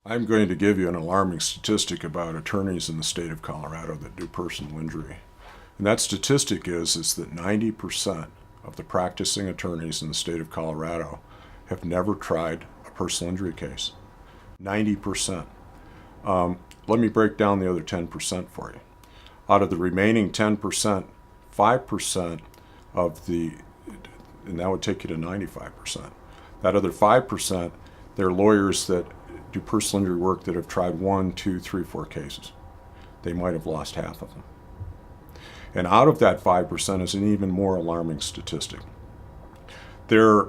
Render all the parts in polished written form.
I'm going to give you an alarming statistic about attorneys in the state of Colorado that do personal injury. And that statistic is that 90% of the practicing attorneys in the state of Colorado have never tried a personal injury case. 90%. Let me break down the other 10% for you. Out of the remaining 10%, 5% of the, and that would take you to 95%. That other 5%, they're lawyers that do personal injury work that have tried 1, 2, 3, 4 cases. They might have lost half of them. And out of that 5% is an even more alarming statistic. There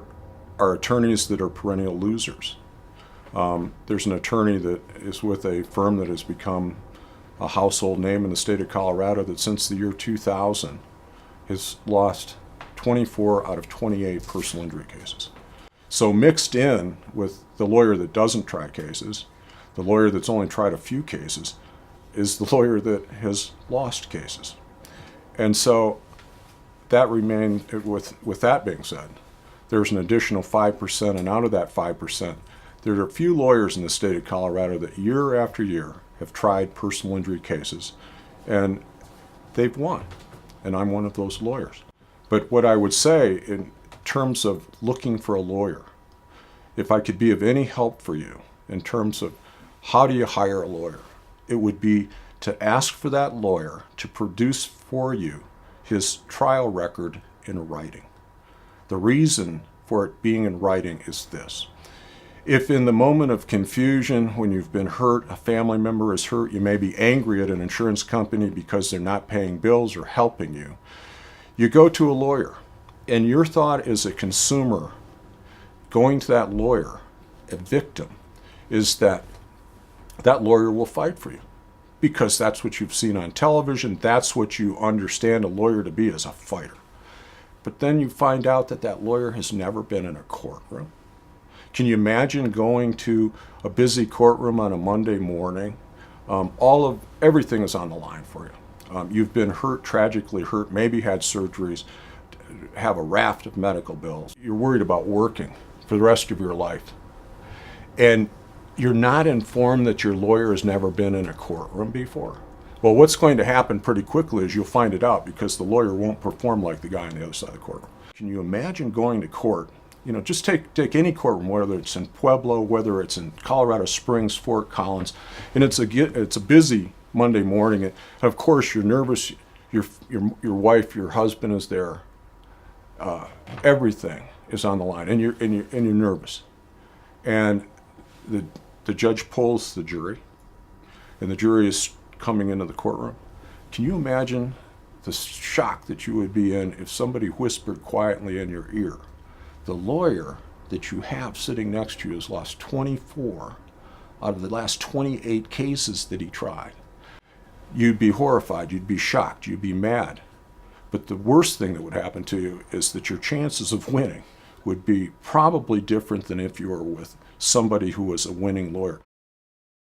are attorneys that are perennial losers. There's an attorney that is with a firm that has become a household name in the state of Colorado that since the year 2000 has lost 24 out of 28 personal injury cases. So mixed in with the lawyer that doesn't try cases, the lawyer that's only tried a few cases, is the lawyer that has lost cases. And so that remains, with that being said, there's an additional 5%, and out of that 5%, there are a few lawyers in the state of Colorado that year after year have tried personal injury cases, and they've won. And I'm one of those lawyers. But what I would say in terms of looking for a lawyer, if I could be of any help for you in terms of how do you hire a lawyer, it would be to ask for that lawyer to produce for you his trial record in writing. The reason for it being in writing is this. If in the moment of confusion, when you've been hurt, a family member is hurt, you may be angry at an insurance company because they're not paying bills or helping you, you go to a lawyer, and your thought as a consumer going to that lawyer, a victim, is that that lawyer will fight for you because that's what you've seen on television, that's what you understand a lawyer to be, as a fighter. But then you find out that that lawyer has never been in a courtroom. Can you imagine going to a busy courtroom on a Monday morning? Everything is on the line for you. You've been hurt, tragically hurt, maybe had surgeries, have a raft of medical bills. You're worried about working for the rest of your life. And you're not informed that your lawyer has never been in a courtroom before. Well, what's going to happen pretty quickly is you'll find it out because the lawyer won't perform like the guy on the other side of the courtroom. Can you imagine going to court? You know, just take any courtroom, whether it's in Pueblo, whether it's in Colorado Springs, Fort Collins, and it's a busy Monday morning. And of course, you're nervous. Your wife, your husband is there. Everything is on the line, and you're nervous. And the judge pulls the jury, and the jury is coming into the courtroom. Can you imagine the shock that you would be in if somebody whispered quietly in your ear? The lawyer that you have sitting next to you has lost 24 out of the last 28 cases that he tried. You'd be horrified, you'd be shocked, you'd be mad. But the worst thing that would happen to you is that your chances of winning would be probably different than if you were with somebody who was a winning lawyer.